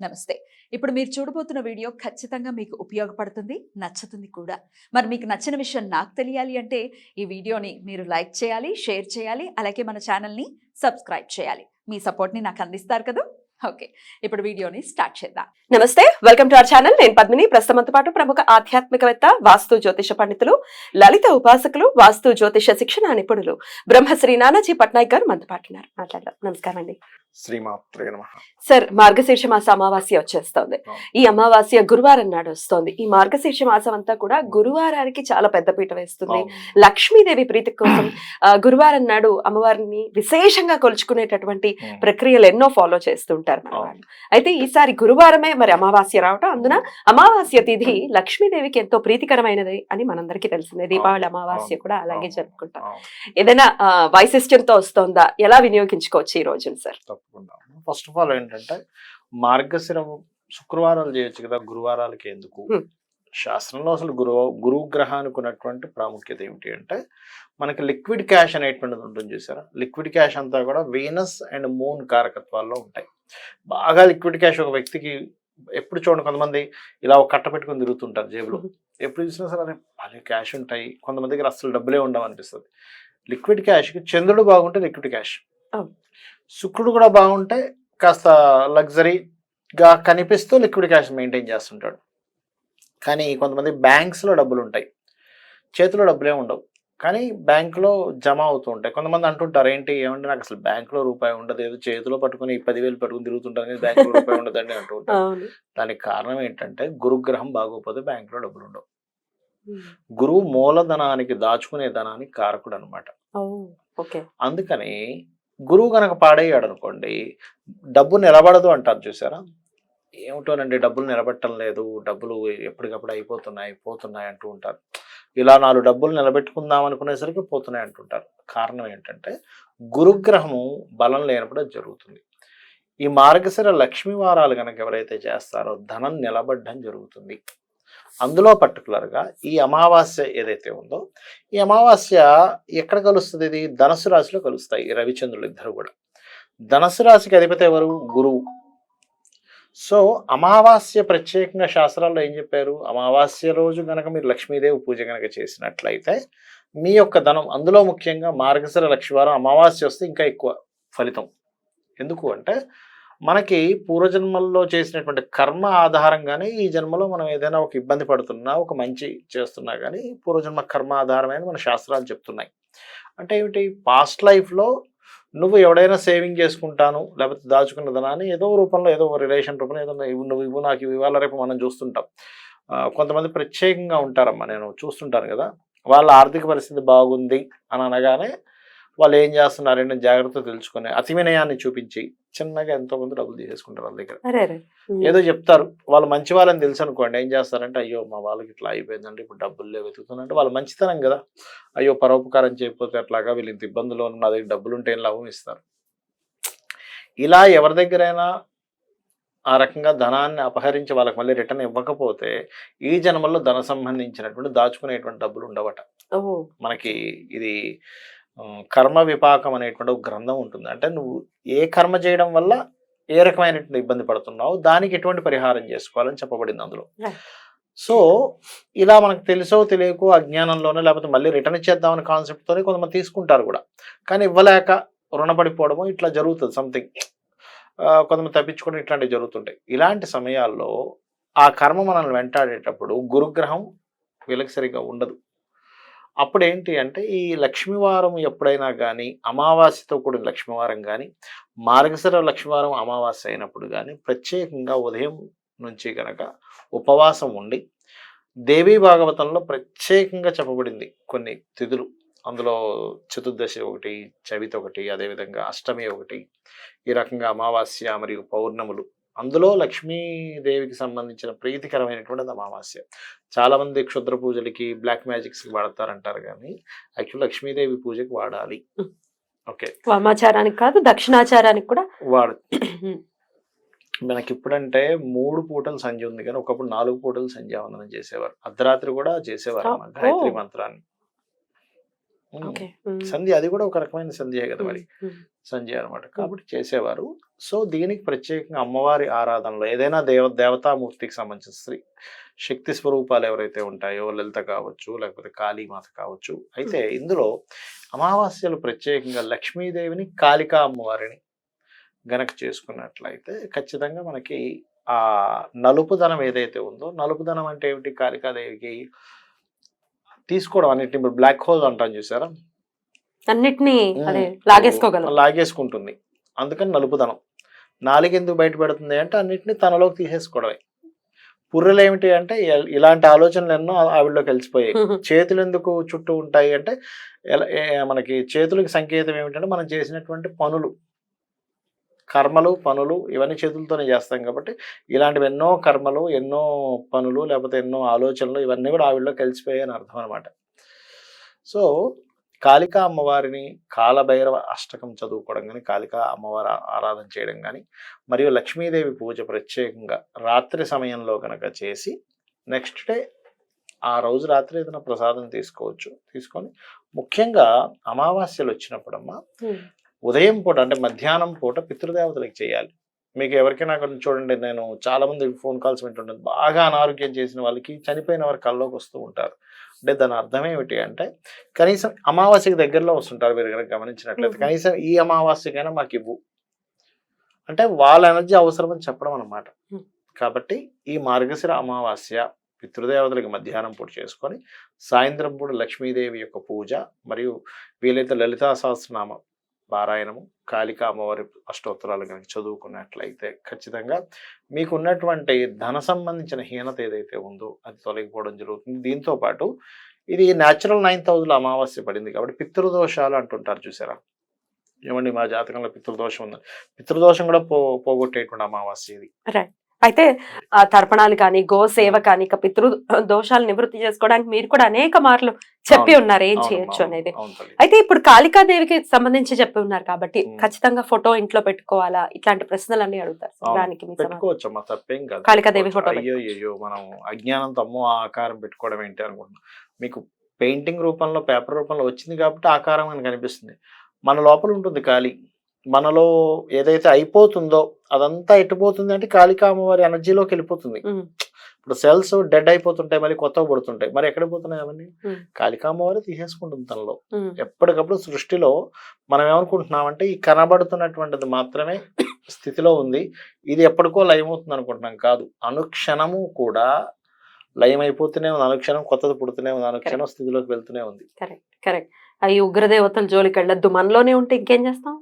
నమస్తే. ఇప్పుడు మీరు చూడబోతున్న వీడియో ఖచ్చితంగా మీకు ఉపయోగపడుతుంది, నచ్చుతుంది కూడా. మరి మీకు నచ్చిన విషయం నాకు తెలియాలి అంటే ఈ వీడియోని మీరు లైక్ చేయాలి, షేర్ చేయాలి, అలాగే మన ఛానల్‌ని సబ్స్క్రైబ్ చేయాలి. మీ సపోర్ట్‌ని నాకు అందిస్తారు కదూ! ఓకే. ఇప్పుడు వీడియోని స్టార్ట్ చేద్దాం. నమస్తే, వెల్కమ్ టు అవర్ ఛానల్. నేను పద్మిని. ప్రస్తుతంతో పాటు ప్రముఖ ఆధ్యాత్మికవేత్త, వాస్తు జ్యోతిష పండితులు, లలిత ఉపాసకులు, వాస్తు జ్యోతిష శిక్షణ నిపుణులు బ్రహ్మశ్రీ నానాజీ పట్నాయక్ గారు మనతో పాటు ఉన్నారు. మాట్లాడదాం. నమస్కారం అండి. శ్రీమాత్రే నమః. సార్, మార్గశీర్ష మాస అమావాస్య వచ్చేస్తోంది. ఈ అమావాస్య గురువారం నాడు వస్తోంది. ఈ మార్గశీర్ష మాసం అంతా కూడా గురువారానికి చాలా పెద్దపీట వేస్తుంది. లక్ష్మీదేవి ప్రీతి కోసం గురువారం నాడు అమ్మవారిని విశేషంగా కొలుచుకునేటటువంటి ప్రక్రియలు ఎన్నో ఫాలో చేస్తుంటారు మన వాళ్ళు. అయితే ఈసారి గురువారమే మరి అమావాస్య రావటం, అందున అమావాస్య తిథి లక్ష్మీదేవికి ఎంతో ప్రీతికరమైనది అని మనందరికీ తెలిసిందే. దీపావళి అమావాస్య కూడా అలాగే జరుపుకుంటాం. ఏదైనా వైశిష్ట్యంతో వస్తోందా? ఎలా వినియోగించుకోవచ్చు ఈ రోజున సార్? తప్పకుండా. ఫస్ట్ ఆఫ్ ఆల్ ఏంటంటే మార్గశిర శుక్రవారాలు చేయొచ్చు కదా, గురువారాలకి ఎందుకు? శాస్త్రంలో అసలు గురుగ్రహానికి ఉన్నటువంటి ప్రాముఖ్యత ఏమిటి అంటే, మనకి లిక్విడ్ క్యాష్ అనేటువంటిది ఉంటుంది చూసారా. లిక్విడ్ క్యాష్ అంతా కూడా వీనస్ అండ్ మూన్ కారకత్వాల్లో ఉంటాయి. బాగా లిక్విడ్ క్యాష్ ఒక వ్యక్తికి ఎప్పుడు చూడండి, కొంతమంది ఇలా ఒక కట్ట పెట్టుకొని తిరుగుతుంటారు జేబులో. ఎప్పుడు చూసినా సరే అదే భలే క్యాష్ ఉంటాయి, కొంతమంది దగ్గర అసలు డబ్బులే ఉండవు అనిపిస్తుంది. లిక్విడ్ క్యాష్కి చంద్రుడు బాగుంటే లిక్విడ్ క్యాష్, శుక్రుడు కూడా బాగుంటే కాస్త లగ్జరీగా కనిపిస్తూ లిక్విడ్ క్యాష్ మెయింటైన్ చేస్తుంటాడు. కానీ కొంతమంది బ్యాంక్స్లో డబ్బులు ఉంటాయి, చేతిలో డబ్బులే ఉండవు, కానీ బ్యాంకులో జమ అవుతూ ఉంటాయి. కొంతమంది అంటుంటారు, ఏంటి ఏమంటే నాకు అసలు బ్యాంకులో రూపాయి ఉండదు, ఏదో చేతిలో పట్టుకుని 10,000 పట్టుకుని తిరుగుతుంటారు కానీ బ్యాంకులో రూపాయి ఉండదండి అంటూ ఉంటారు. దానికి కారణం ఏంటంటే గురుగ్రహం బాగోకపోతే బ్యాంకులో డబ్బులు ఉండవు. గురువు మూలధనానికి, దాచుకునే ధనానికి కారకుడు అనమాట. అందుకని గురువు కనుక పాడయ్యాడు అనుకోండి, డబ్బు నిలబడదు అంటారు చూసారా. ఏమిటోనండి, డబ్బులు నిలబెట్టడం లేదు, డబ్బులు ఎప్పటికప్పుడు పోతున్నాయి అంటూ ఉంటారు. ఇలా 4 డబ్బులు నిలబెట్టుకుందాం అనుకునేసరికి పోతున్నాయి అంటుంటారు. కారణం ఏంటంటే గురుగ్రహము బలం లేనప్పుడు అది జరుగుతుంది. ఈ మార్గశిర లక్ష్మీ వారాలు కనుక ఎవరైతే చేస్తారో ధనం నిలబడడం జరుగుతుంది. అందులో పర్టికులర్గా ఈ అమావాస్య ఏదైతే ఉందో, ఈ అమావాస్య ఎక్కడ కలుస్తుంది? ఇది ధనస్సు రాశిలో కలుస్తాయి ఈ రవిచంద్రులు ఇద్దరు కూడా. ధనస్సు రాశికి అధిపతి ఎవరు? గురువు. సో అమావాస్య ప్రత్యేకంగా శాస్త్రాల్లో ఏం చెప్పారు? అమావాస్య రోజు కనుక మీరు లక్ష్మీదేవి పూజ కనుక చేసినట్లయితే మీ యొక్క ధనం, అందులో ముఖ్యంగా మార్గశిర లక్ష్మీవారం అమావాస్య వస్తే ఇంకా ఎక్కువ ఫలితం. ఎందుకు అంటే మనకి పూర్వజన్మల్లో చేసినటువంటి కర్మ ఆధారంగానే ఈ జన్మలో మనం ఏదైనా ఒక ఇబ్బంది పడుతున్నా, ఒక మంచి చేస్తున్నా కానీ పూర్వజన్మ కర్మ ఆధారమైన మన శాస్త్రాలు చెప్తున్నాయి. అంటే ఏమిటి? పాస్ట్ లైఫ్లో నువ్వు ఎవడైనా సేవింగ్ చేసుకుంటాను, లేకపోతే దాచుకున్న ధనాన్ని ఏదో రూపంలో, ఏదో రిలేషన్ రూపంలో ఏదో నువ్వు ఇవ్వు నాకు ఇవాళ రేపు మనం చూస్తుంటాం. కొంతమంది ప్రత్యేకంగా ఉంటారమ్మా, నేను చూస్తుంటాను కదా, వాళ్ళ ఆర్థిక పరిస్థితి బాగుంది అని అనగానే వాళ్ళు ఏం చేస్తున్నారంటే జాగ్రత్తగా తెలుసుకుని అతి వినయాన్ని చూపించి చిన్నగా ఎంతో కొంత డబ్బులు తీసేసుకుంటారు వాళ్ళ దగ్గర. ఏదో చెప్తారు, వాళ్ళు మంచి వాళ్ళని తెలుసు అనుకోండి, ఏం చేస్తారంటే అయ్యో మా వాళ్ళకి ఇట్లా అయిపోయిందంటే ఇప్పుడు డబ్బులు వెతుకుతుందంటే వాళ్ళ మంచితనం కదా, అయ్యో పరోపకారం చేయకపోతే అట్లాగా వీళ్ళు ఇంత ఇబ్బందులో ఉన్న దగ్గర డబ్బులు ఉంటే లాభం ఇస్తారు. ఇలా ఎవరి దగ్గరైనా ఆ రకంగా ధనాన్ని అపహరించి వాళ్ళకి మళ్ళీ రిటర్న్ ఇవ్వకపోతే ఈ జన్మల్లో ధన సంబంధించినటువంటి దాచుకునేటువంటి డబ్బులు ఉండవట. మనకి ఇది కర్మ విపాకం అనేటువంటి ఒక గ్రంథం ఉంటుంది. అంటే నువ్వు ఏ కర్మ చేయడం వల్ల ఏ రకమైనటువంటి ఇబ్బంది పడుతున్నావు, దానికి ఎటువంటి పరిహారం చేసుకోవాలని చెప్పబడింది అందులో. సో ఇలా మనకు తెలుసో తెలియకో అజ్ఞానంలోనే, లేకపోతే మళ్ళీ రిటర్న్ ఇచ్చేద్దామని కాన్సెప్ట్తోనే కొంతమంది తీసుకుంటారు కూడా, కానీ ఇవ్వలేక రుణపడిపోవడము ఇట్లా జరుగుతుంది. సంథింగ్ కొంతమంది తప్పించుకోవడం ఇట్లాంటివి జరుగుతుంటాయి. ఇలాంటి సమయాల్లో ఆ కర్మ మనల్ని వెంటాడేటప్పుడు గురుగ్రహం వీళ్ళకి సరిగా ఉండదు. అప్పుడు ఏంటి అంటే ఈ లక్ష్మీవారం ఎప్పుడైనా కానీ, అమావాస్యతో కూడిన లక్ష్మీవారం కానీ, మార్గశిర లక్ష్మీవారం అమావాస్య అయినప్పుడు కానీ ప్రత్యేకంగా ఉదయం నుంచి కనుక ఉపవాసం ఉండి, దేవీ భాగవతంలో ప్రత్యేకంగా చెప్పబడింది కొన్ని తిథులు. అందులో చతుర్దశి ఒకటి, చవితి ఒకటి, అదేవిధంగా అష్టమి ఒకటి, ఈ రకంగా అమావాస్య మరియు పౌర్ణములు. అందులో లక్ష్మీదేవికి సంబంధించిన ప్రీతికరమైనటువంటి అమావాస్య. చాలామంది క్షుద్ర పూజలకి, బ్లాక్ మ్యాజిక్స్కి వాడతారంటారు, కానీ యాక్చువల్ లక్ష్మీదేవి పూజకి వాడాలి. ఓకే, వామాచారానికి కాదు దక్షిణాచారానికి కూడా మనకి ఇప్పుడంటే 3 పూటలు సంధ్య ఉంది, కానీ ఒకప్పుడు 4 పూటలు సంధ్యావందనం చేసేవారు. అర్ధరాత్రి కూడా చేసేవారు గాయత్రి మంత్రాన్ని. ఓకే. సంధి అది కూడా ఒక రకమైన సంధియే కదా మరి, సంధ్య అనమాట. కాబట్టి చేసేవారు. సో దీనికి ప్రత్యేకంగా అమ్మవారి ఆరాధనలో ఏదైనా దేవతామూర్తికి సంబంధించిన శక్తి స్వరూపాలు ఎవరైతే ఉంటాయో, లలిత కావచ్చు, లేకపోతే కాళీమాత కావచ్చు. అయితే ఇందులో అమావాస్యలు ప్రత్యేకంగా లక్ష్మీదేవిని, కాళికా అమ్మవారిని గనక చేసుకున్నట్లయితే ఖచ్చితంగా మనకి ఆ నలుపుదనం ఏదైతే ఉందో, నలుపుదనం అంటే ఏమిటి, కాళికాదేవికి తీసుకోవడం అన్నిటిని, ఇప్పుడు బ్లాక్ హోల్ అంటాం చూసారా, అన్నిటినీ అదే లాగేసుకోగలం, లాగేసుకుంటుంది. అందుకని నలుపుదనం. నాలుగు ఎందుకు బయట పెడుతుంది అంటే అన్నిటిని తనలోకి తీసేసుకోవడమే. పుర్రెలు ఏమిటి అంటే ఇలాంటి ఆలోచనలు ఎన్నో ఆవిడలోకి కలిసిపోయాయి. చేతులు ఎందుకు చుట్టూ ఉంటాయి అంటే మనకి చేతులకి సంకేతం ఏమిటంటే మనం చేసినటువంటి పనులు, కర్మలు, పనులు ఇవన్నీ చేతులతోనే చేస్తాం కాబట్టి ఇలాంటివి ఎన్నో కర్మలు, ఎన్నో పనులు, లేకపోతే ఎన్నో ఆలోచనలు ఇవన్నీ కూడా ఆవిడలో కలిసిపోయాయి అని అర్థం అనమాట. సో కాళికా అమ్మవారిని కాలభైరవ అష్టకం చదువుకోవడం కానీ, కాళికా అమ్మవారి ఆరాధన చేయడం కానీ, మరియు లక్ష్మీదేవి పూజ ప్రత్యేకంగా రాత్రి సమయంలో కనుక చేసి నెక్స్ట్ డే ఆ రోజు రాత్రి ఏదైనా ప్రసాదం తీసుకొని ముఖ్యంగా అమావాస్యలు వచ్చినప్పుడమ్మా ఉదయం పూట అంటే మధ్యాహ్నం పూట పితృదేవతలకు చేయాలి. మీకు ఎవరికైనా చూడండి, నేను చాలా మంది ఫోన్ కాల్స్ వింటుంటాను, బాగా అనారోగ్యం చేసిన వాళ్ళకి చనిపోయిన వారి కల్లోకి వస్తూ ఉంటారు. అంటే దాని అర్థం ఏమిటి అంటే కనీసం అమావాస్యకి దగ్గరలో వస్తుంటారు. మీరు కనుక గమనించినట్లయితే కనీసం ఈ అమావాస్యకైనా మాకు ఇవ్వు అంటే వాళ్ళ ఎనర్జీ అవసరమని చెప్పడం అన్నమాట. కాబట్టి ఈ మార్గశిర అమావాస్య పితృదేవతలకి మధ్యాహ్నం పూట చేసుకొని సాయంత్రం పూట లక్ష్మీదేవి యొక్క పూజ, మరియు వీలైతే లలితా సహస్రనామ పారాయణము, కాళికా అమ్మవారి అష్టోత్తరాలు కనుక చదువుకున్నట్లయితే ఖచ్చితంగా మీకు ఉన్నటువంటి ధన సంబంధించిన హీనత ఏదైతే ఉందో అది తొలగిపోవడం జరుగుతుంది. దీంతో పాటు ఇది న్యాచురల్ 9th హౌస్లో అమావాస్య పడింది కాబట్టి పితృదోషాలు అంటుంటారు చూసారా, ఏమండి మా జాతకంలో పితృదోషం ఉంది, పితృదోషం కూడా పోగొట్టేటువంటి అమావాస్య ఇది. అయితే తర్పణాలు కానీ, గోసేవ కానీ, పితృ దోషాలు నివృత్తి చేసుకోవడానికి మీరు కూడా అనేక మార్లు చెప్పి ఉన్నారు ఏం చేయొచ్చు అనేది. అయితే ఇప్పుడు కాళికాదేవికి సంబంధించి చెప్పి ఉన్నారు కాబట్టి ఖచ్చితంగా ఫోటో ఇంట్లో పెట్టుకోవాలా, ఇట్లాంటి ప్రశ్నలన్నీ అడుగుతారు. దానికి పెట్టుకోవచ్చమ్మా, తప్పేం కాదు. కాళికాదేవి ఫోటో అయ్యో మనం అజ్ఞానంతో అమ్మో ఆకారం పెట్టుకోవడం ఏంటి అనుకుంటున్నాం. మీకు పెయింటింగ్ రూపంలో, పేపర్ రూపంలో వచ్చింది కాబట్టి ఆకారం అని కనిపిస్తుంది. మన లోపల ఉంటుంది కాళీ. మనలో ఏదైతే అయిపోతుందో అదంతా ఎట్టుపోతుంది అంటే కాళికా అమ్మవారి ఎనర్జీలోకి వెళ్ళిపోతుంది. ఇప్పుడు సెల్స్ డెడ్ అయిపోతుంటాయి, మళ్ళీ కొత్తగా పడుతుంటాయి, మరి ఎక్కడ పోతున్నాయి అవన్నీ? కాళికా అమ్మవారి తీసేసుకుంటుంది తనలో. ఎప్పటికప్పుడు సృష్టిలో మనం ఏమనుకుంటున్నామంటే ఈ కనబడుతున్నటువంటిది మాత్రమే స్థితిలో ఉంది, ఇది ఎప్పటికో లయమవుతుంది అనుకుంటున్నాం. కాదు, అనుక్షణము కూడా లయం అయిపోతూనే ఉంది, అనుక్షణం కొత్తది పుడుతూనే ఉంది, అనుక్షణం స్థితిలోకి వెళ్తూనే ఉంది. కరెక్ట్. ఈ ఉగ్రదేవతల జోలికి వెళ్ళొద్దు, మనలోనే ఉంటే ఇంకేం చేస్తాం,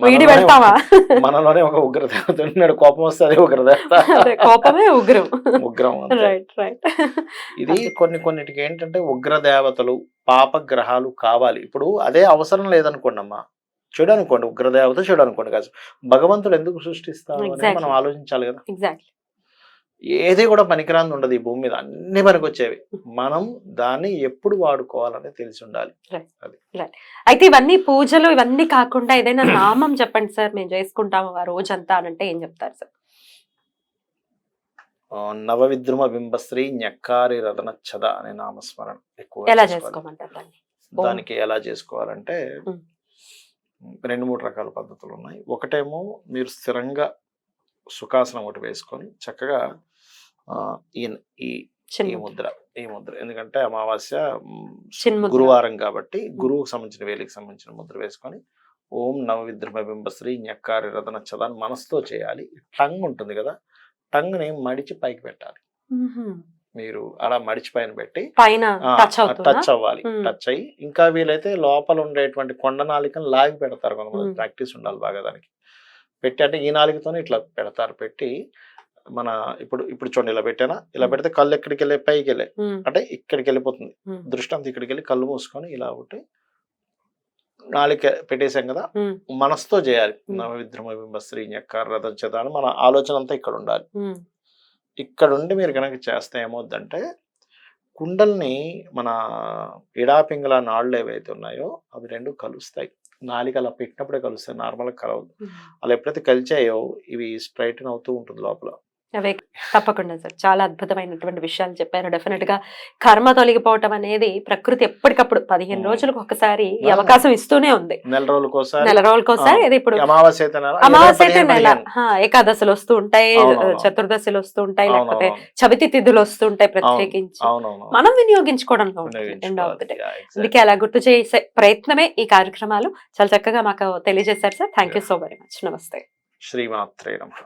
వీడి వెళ్తావా? మనలోనే ఒక ఉగ్రదేవత ఉన్నాడు, కోపం వస్తే అదే ఉగ్రదేవత, కోపమే ఉగ్రం. రైట్. ఇది కొన్నిటికి ఏంటంటే ఉగ్రదేవతలు పాపగ్రహాలు కావాలి. ఇప్పుడు అదే అవసరం లేదనుకోండి అమ్మా, చెడు అనుకోండి, ఉగ్రదేవత చెడు అనుకోండి కాదు, భగవంతుడు ఎందుకు సృష్టిస్తాడు అని మనం ఆలోచించాలి కదా. ఎగ్జాక్ట్లీ. ఏది కూడా పనికిరాంది ఉండదు ఈ భూమి మీద, అన్ని పనికొచ్చేవి. మనం దాన్ని ఎప్పుడు వాడుకోవాలని తెలిసి ఉండాలి. అయితే ఇవన్నీ పూజలు ఇవన్నీ కాకుండా ఏదైనా నామం చెప్పండి సార్, మేము చేసుకుంటాము ఆ రోజంతా అంటే ఏం చెప్తారు సార్? నవవిద్రుమ బింబశ్రీ న్యక్కారి రతనచ్చద అనే నామస్మరణ ఎక్కువ. ఎలా చేసుకోమంటారు దానికి? ఎలా చేసుకోవాలంటే 2-3 రకాల పద్ధతులు ఉన్నాయి. ఒకటేమో మీరు స్థిరంగా సుఖాసనం ఒకటి వేసుకొని చక్కగా ఈ ముద్ర, ఎందుకంటే అమావాస్య గురువారం కాబట్టి గురువుకు సంబంధించిన వేలికి సంబంధించిన ముద్ర వేసుకొని ఓం నవవిద్రుమ బింబశ్రీ న్యక్కారి రతనచ్చద అని మనసుతో చేయాలి. టంగ్ ఉంటుంది కదా, టంగ్ ని మడిచి పైకి పెట్టాలి. మీరు అలా మడిచి పైన పెట్టి టచ్ అవ్వాలి. టచ్ అయ్యి ఇంకా వీలైతే లోపల ఉండేటువంటి కొండ నాలికను లాగి పెడతారు. కొంతమంది ప్రాక్టీస్ ఉండాలి బాగా దానికి. పెట్టి అంటే ఈ నాలుగుతోనే ఇట్లా పెడతారు. పెట్టి మన ఇప్పుడు చూడండి ఇలా పెట్టానా, ఇలా పెడితే కళ్ళు ఎక్కడికి వెళ్ళే, పైకి వెళ్ళే అంటే ఇక్కడికి వెళ్ళిపోతుంది, దృష్టి అంతా ఇక్కడికి వెళ్ళి కళ్ళు మూసుకొని ఇలా ఒకటి నాలుక పెట్టేసాం కదా, మనసుతో చేయాలి. నవవిద్రుమ బింబశ్రీ న్యక్కారి రతనచ్చద అని మన ఆలోచన అంతా ఇక్కడ ఉండాలి. ఇక్కడ ఉండి మీరు కనుక చేస్తే ఏమవుద్దంటే కుండల్ని మన ఇడాపింగళ నాళ్ళు ఏవైతే ఉన్నాయో అవి రెండు కలుస్తాయి. నాలిక అలా పెట్టినప్పుడే కలుస్తాయి, నార్మల్గా కలవదు. అలా ఎప్పుడైతే కలిచాయో ఇవి స్ట్రైటన్ అవుతూ ఉంటుంది లోపల. అవే తప్పకుండా సార్, చాలా అద్భుతమైనటువంటి విషయాలు చెప్పారు. డెఫినెట్ గా కర్మ తొలగిపోవటం అనేది ప్రకృతి ఎప్పటికప్పుడు 15 రోజులకు ఒకసారి ఈ అవకాశం ఇస్తూనే ఉంది. నెల రోజులకోసారి, నెల రోజులకోసారి అది ఇప్పుడు అమావాస్య అయితే నెల, అమావాస్య అయితే 15, నెల, 15. ఏకాదశులు వస్తూ ఉంటాయి, అవునవును. చతుర్దశులు వస్తూ ఉంటాయి, లేకపోతే అవునవును. చవితి తిథులు వస్తూ ఉంటాయి ప్రత్యేకించి. అవునవును. మనం వినియోగించుకోవడంలో ఉంటుంది end of the day. Yeah, exactly. అందుకే అలా గుర్తు చేసే ప్రయత్నమే ఈ కార్యక్రమాలు. చాలా చక్కగా మాకు తెలియజేశారు sir. Thank you so very much. నమస్తే. శ్రీమాత్రే నమః.